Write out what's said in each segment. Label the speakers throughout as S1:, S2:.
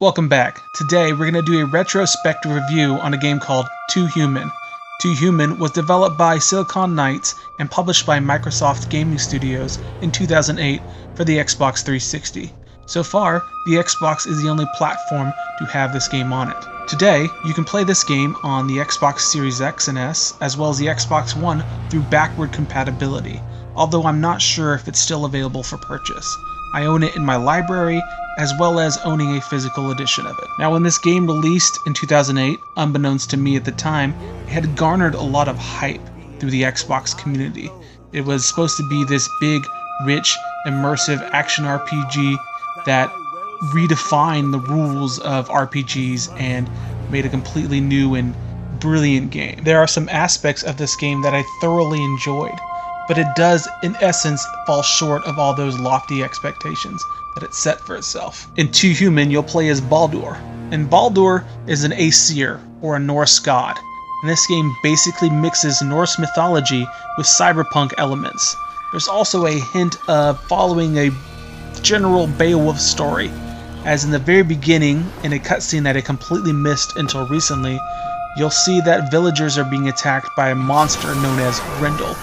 S1: Welcome back. Today we're going to do a retrospective review on a game called Too Human. Too Human was developed by Silicon Knights and published by Microsoft Gaming Studios in 2008 for the Xbox 360. So far, the Xbox is the only platform to have this game on it. Today, you can play this game on the Xbox Series X and S, as well as the Xbox One through backward compatibility, although I'm not sure if it's still available for purchase. I own it in my library, as well as owning a physical edition of it. Now, when this game released in 2008, unbeknownst to me at the time, it had garnered a lot of hype through the Xbox community. It was supposed to be this big, rich, immersive action RPG that redefined the rules of RPGs and made a completely new and brilliant game. There are some aspects of this game that I thoroughly enjoyed, but it does, in essence, fall short of all those lofty expectations that it set for itself. In Too Human, you'll play as Baldur, and Baldur is an Aesir, or a Norse god, and this game basically mixes Norse mythology with cyberpunk elements. There's also a hint of following a general Beowulf story, as in the very beginning, in a cutscene that I completely missed until recently, you'll see that villagers are being attacked by a monster known as Grendel,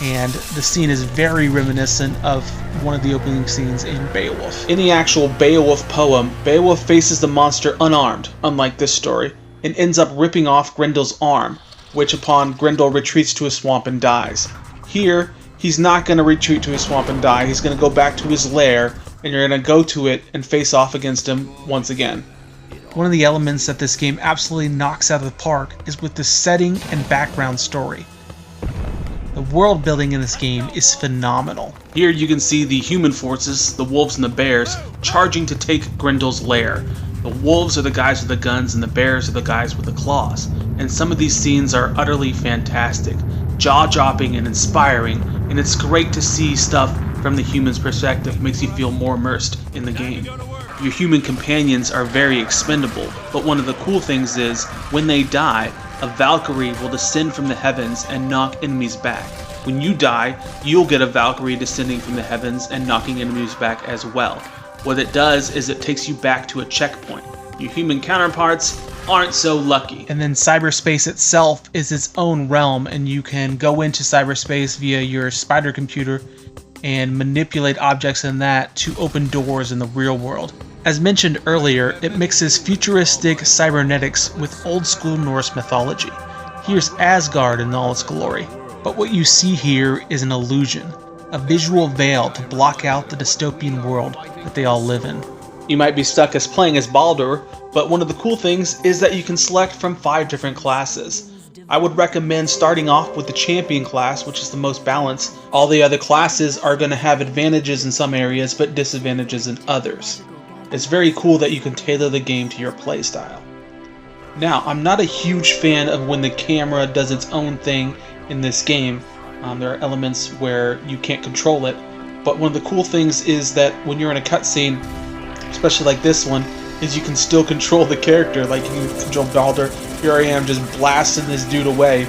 S1: and the scene is very reminiscent of one of the opening scenes in Beowulf. In the actual Beowulf poem, Beowulf faces the monster unarmed, unlike this story, and ends up ripping off Grendel's arm, which upon Grendel retreats to a swamp and dies. Here, he's not going to retreat to his swamp and die, he's going to go back to his lair, and you're going to go to it and face off against him once again. One of the elements that this game absolutely knocks out of the park is with the setting and background story. The world building in this game is phenomenal. Here you can see the human forces, the wolves and the bears, charging to take Grendel's lair. The wolves are the guys with the guns and the bears are the guys with the claws. And some of these scenes are utterly fantastic, jaw-dropping and inspiring, and it's great to see stuff from the human's perspective. It makes you feel more immersed in the game. Your human companions are very expendable, but one of the cool things is, when they die, a Valkyrie will descend from the heavens and knock enemies back. When you die, you'll get a Valkyrie descending from the heavens and knocking enemies back as well. What it does is it takes you back to a checkpoint. Your human counterparts aren't so lucky. And then cyberspace itself is its own realm, and you can go into cyberspace via your spider computer and manipulate objects in that to open doors in the real world. As mentioned earlier, it mixes futuristic cybernetics with old-school Norse mythology. Here's Asgard in all its glory. But what you see here is an illusion, a visual veil to block out the dystopian world that they all live in. You might be stuck as playing as Baldur, but one of the cool things is that you can select from 5 different classes. I would recommend starting off with the champion class, which is the most balanced. All the other classes are going to have advantages in some areas, but disadvantages in others. It's very cool that you can tailor the game to your playstyle. Now, I'm not a huge fan of when the camera does its own thing in this game. There are elements where you can't control it, but one of the cool things is that when you're in a cutscene, especially like this one, is you can still control the character. Like, you can control Baldur. Here I am just blasting this dude away,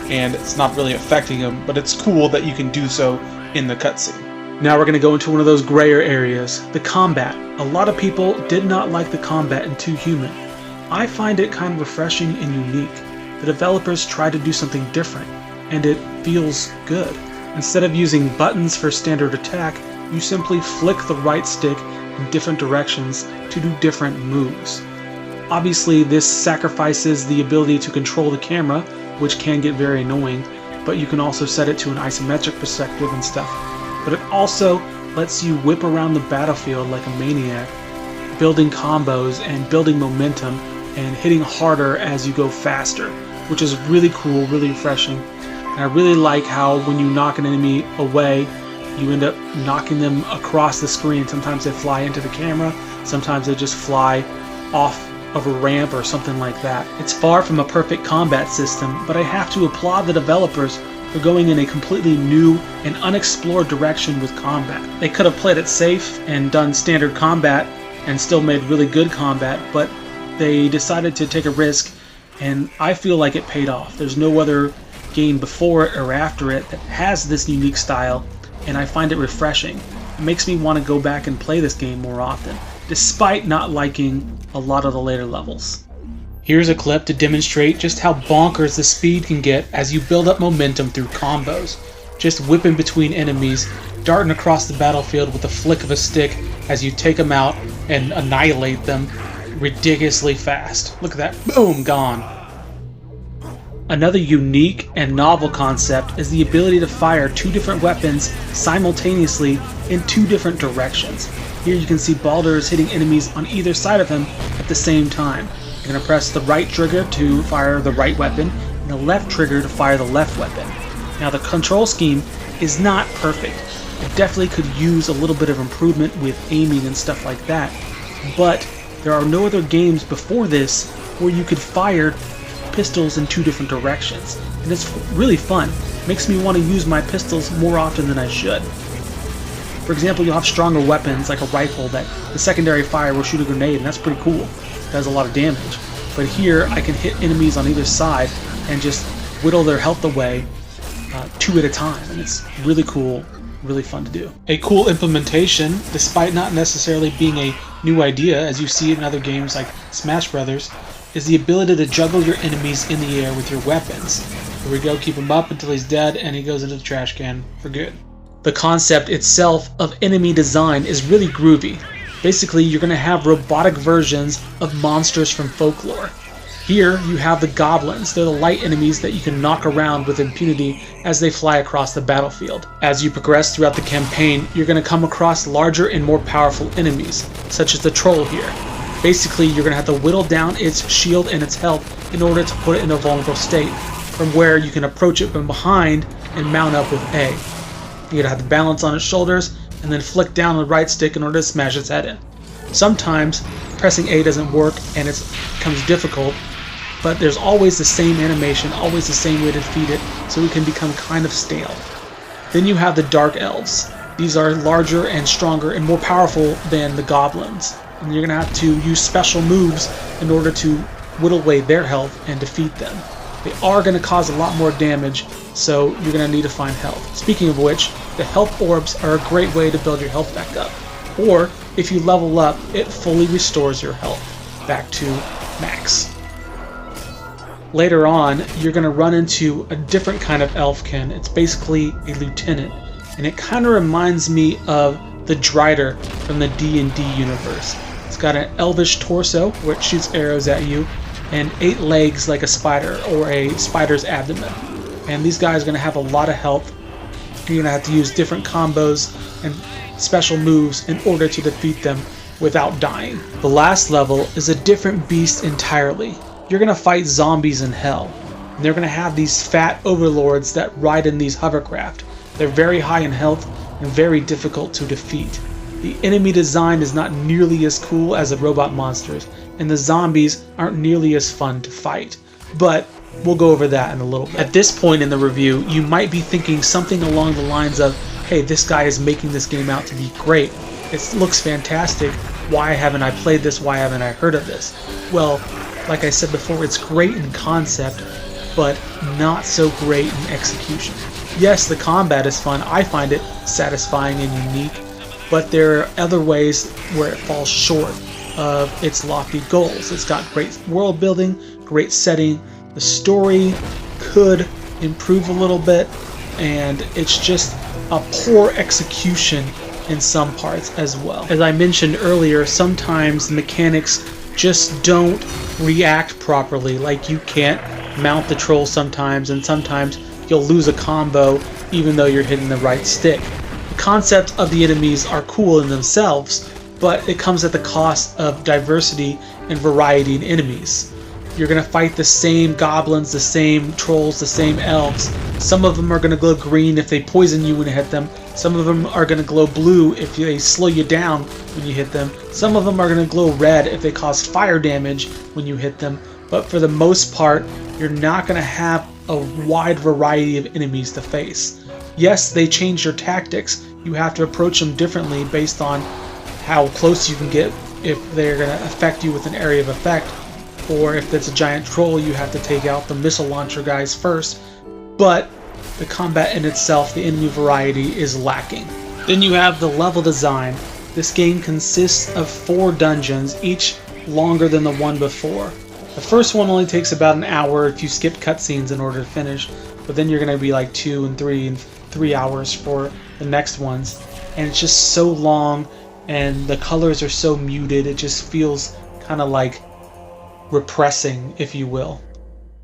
S1: and it's not really affecting him, but it's cool that you can do so in the cutscene. Now we're going to go into one of those grayer areas, the combat. A lot of people did not like the combat in Too Human. I find it kind of refreshing and unique. The developers tried to do something different, and it feels good. Instead of using buttons for standard attack, you simply flick the right stick in different directions to do different moves. Obviously, this sacrifices the ability to control the camera, which can get very annoying, but you can also set it to an isometric perspective and stuff. But it also lets you whip around the battlefield like a maniac, building combos and building momentum and hitting harder as you go faster, which is really cool, really refreshing. And I really like how when you knock an enemy away, you end up knocking them across the screen. Sometimes they fly into the camera, sometimes they just fly off of a ramp or something like that. It's far from a perfect combat system, but I have to applaud the developers for going in a completely new and unexplored direction with combat. They could have played it safe and done standard combat and still made really good combat, but they decided to take a risk, and I feel like it paid off. There's no other game before it or after it that has this unique style, and I find it refreshing. It makes me want to go back and play this game more often. despite not liking a lot of the later levels. Here's a clip to demonstrate just how bonkers the speed can get as you build up momentum through combos. Just whipping between enemies, darting across the battlefield with a flick of a stick as you take them out and annihilate them ridiculously fast. Look at that, boom, gone. Another unique and novel concept is the ability to fire 2 different weapons simultaneously in 2 different directions. Here you can see Baldur is hitting enemies on either side of him at the same time. You're going to press the right trigger to fire the right weapon and the left trigger to fire the left weapon. Now the control scheme is not perfect. It definitely could use a little bit of improvement with aiming and stuff like that, but there are no other games before this where you could fire pistols in 2 different directions, and it's really fun. Makes me want to use my pistols more often than I should. For example, you'll have stronger weapons like a rifle that the secondary fire will shoot a grenade, and that's pretty cool. It does a lot of damage. But here I can hit enemies on either side and just whittle their health away 2 at a time, and it's really cool, really fun to do. A cool implementation, despite not necessarily being a new idea as you see it in other games like Smash Brothers, is the ability to juggle your enemies in the air with your weapons. Here we go, keep him up until he's dead and he goes into the trash can for good. The concept itself of enemy design is really groovy. Basically, you're going to have robotic versions of monsters from folklore. Here you have the goblins. They're the light enemies that you can knock around with impunity as they fly across the battlefield. As you progress throughout the campaign, you're going to come across larger and more powerful enemies, such as the troll here. Basically, you're going to have to whittle down its shield and its health in order to put it in a vulnerable state, from where you can approach it from behind and mount up with A. You're going to have to balance on its shoulders and then flick down the right stick in order to smash its head in. Sometimes pressing A doesn't work and it becomes difficult, but there's always the same animation, always the same way to defeat it, so it can become kind of stale. Then you have the Dark Elves. These are larger and stronger and more powerful than the goblins, and you're going to have to use special moves in order to whittle away their health and defeat them. They are going to cause a lot more damage, so you're going to need to find health. Speaking of which, the health orbs are a great way to build your health back up. Or, if you level up, it fully restores your health back to max. Later on, you're going to run into a different kind of elfkin. It's basically a lieutenant, and it kind of reminds me of the Drider from the D&D universe. It's got an elvish torso, which shoots arrows at you, and 8 legs like a spider, or a spider's abdomen. And these guys are going to have a lot of health. You're going to have to use different combos and special moves in order to defeat them without dying. The last level is a different beast entirely. You're going to fight zombies in hell. And they're going to have these fat overlords that ride in these hovercraft. They're very high in health and very difficult to defeat. The enemy design is not nearly as cool as the robot monsters, and the zombies aren't nearly as fun to fight. But we'll go over that in a little bit. At this point in the review, you might be thinking something along the lines of, hey, this guy is making this game out to be great. It looks fantastic. Why haven't I played this? Why haven't I heard of this? Well, like I said before, it's great in concept, but not so great in execution. Yes, the combat is fun. I find it satisfying and unique, but there are other ways where it falls short of its lofty goals. It's got great world building, great setting. The story could improve a little bit, and it's just a poor execution in some parts as well. As I mentioned earlier, sometimes the mechanics just don't react properly. Like, you can't mount the troll sometimes, and sometimes you'll lose a combo even though you're hitting the right stick. The concept of the enemies are cool in themselves, but it comes at the cost of diversity and variety in enemies. You're going to fight the same goblins, the same trolls, the same elves. Some of them are going to glow green if they poison you when you hit them. Some of them are going to glow blue if they slow you down when you hit them. Some of them are going to glow red if they cause fire damage when you hit them. But for the most part, you're not going to have a wide variety of enemies to face. Yes, they change your tactics. You have to approach them differently based on how close you can get, if they're going to affect you with an area of effect. Or if it's a giant troll, you have to take out the missile launcher guys first. But the combat in itself, the enemy variety, is lacking. Then you have the level design. This game consists of 4 dungeons, each longer than the one before. The first one only takes about an hour if you skip cutscenes in order to finish, but then you're going to be like 2 and 3 hours for the next ones. And it's just so long, and the colors are so muted, it just feels kind of like repressing, if you will.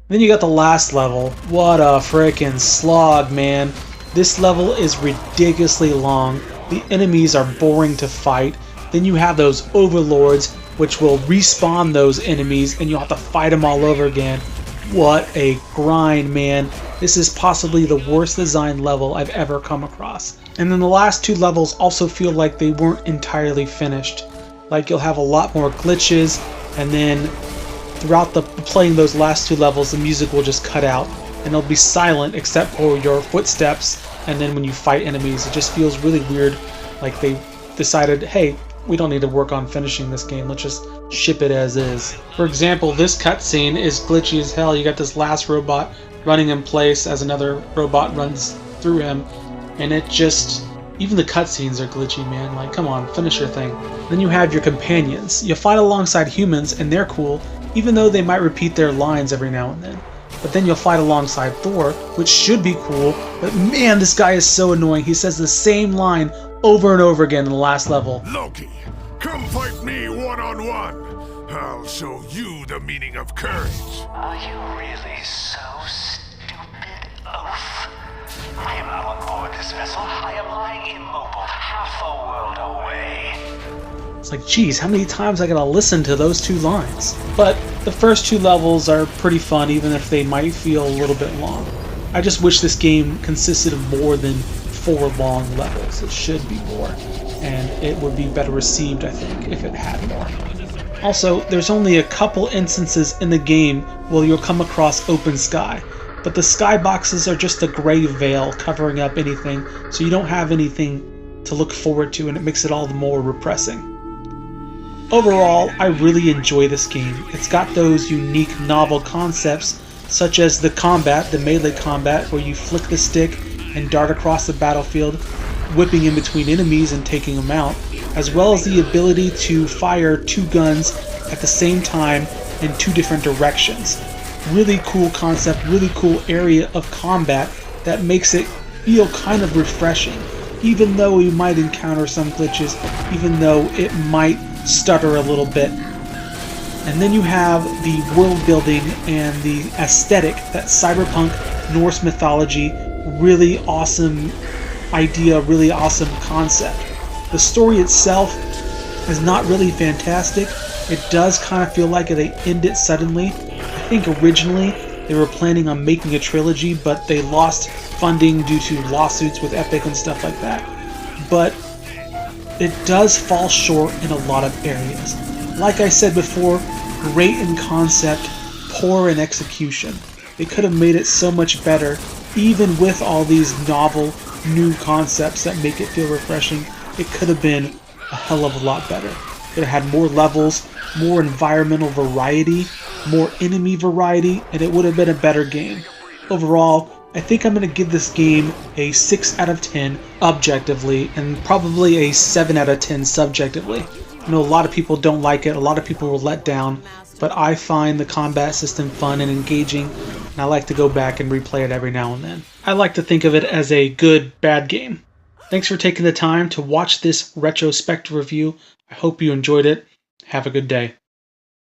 S1: Then you got the last level. What a freaking slog, man. This level is ridiculously long. The enemies are boring to fight. Then you have those overlords, which will respawn those enemies, and you'll have to fight them all over again. What a grind, man. This is possibly the worst designed level I've ever come across. And then the last 2 levels also feel like they weren't entirely finished. Like you'll have a lot more glitches, and then throughout playing those last 2 levels, the music will just cut out, and it'll be silent except for your footsteps, and then when you fight enemies, it just feels really weird, like they decided, hey, we don't need to work on finishing this game, let's just ship it as is. For example, this cutscene is glitchy as hell. You got this last robot running in place as another robot runs through him, and it just, even the cutscenes are glitchy, man. Like, come on, finish your thing. Then you have your companions. You fight alongside humans, and they're cool, even though they might repeat their lines every now and then. But then you'll fight alongside Thor, which should be cool, but man, this guy is so annoying. He says the same line over and over again in the last level.
S2: Loki, come fight me one-on-one. I'll show you the meaning of courage.
S3: Are you really so stupid, oaf? I am not on board this vessel. I am lying immobile, half a world away.
S1: It's like, geez, how many times I gotta listen to those 2 lines? But the first 2 levels are pretty fun, even if they might feel a little bit long. I just wish this game consisted of more than 4 long levels. It should be more, and it would be better received, I think, if it had more. Also, there's only a couple instances in the game where you'll come across open sky, but the skyboxes are just a gray veil covering up anything, so you don't have anything to look forward to, and it makes it all the more repressing. Overall, I really enjoy this game. It's got those unique, novel concepts, such as the combat, the melee combat, where you flick the stick and dart across the battlefield, whipping in between enemies and taking them out, as well as the ability to fire 2 guns at the same time in 2 different directions. Really cool concept, really cool area of combat that makes it feel kind of refreshing, even though you might encounter some glitches, even though it might stutter a little bit. And then you have the world building and the aesthetic, that cyberpunk Norse mythology, really awesome idea, really awesome concept. The story itself is not really fantastic. It does kind of feel like they end it suddenly. I think originally they were planning on making a trilogy, but they lost funding due to lawsuits with Epic and stuff like that. But it does fall short in a lot of areas. Like I said before, great in concept, poor in execution. They could have made it so much better, even with all these novel, new concepts that make it feel refreshing. It could have been a hell of a lot better. Could have had more levels, more environmental variety, more enemy variety, and it would have been a better game. Overall, I think I'm going to give this game a 6 out of 10 objectively, and probably a 7 out of 10 subjectively. I know a lot of people don't like it, a lot of people were let down, but I find the combat system fun and engaging, and I like to go back and replay it every now and then. I like to think of it as a good, bad game. Thanks for taking the time to watch this retrospective review. I hope you enjoyed it. Have a good day.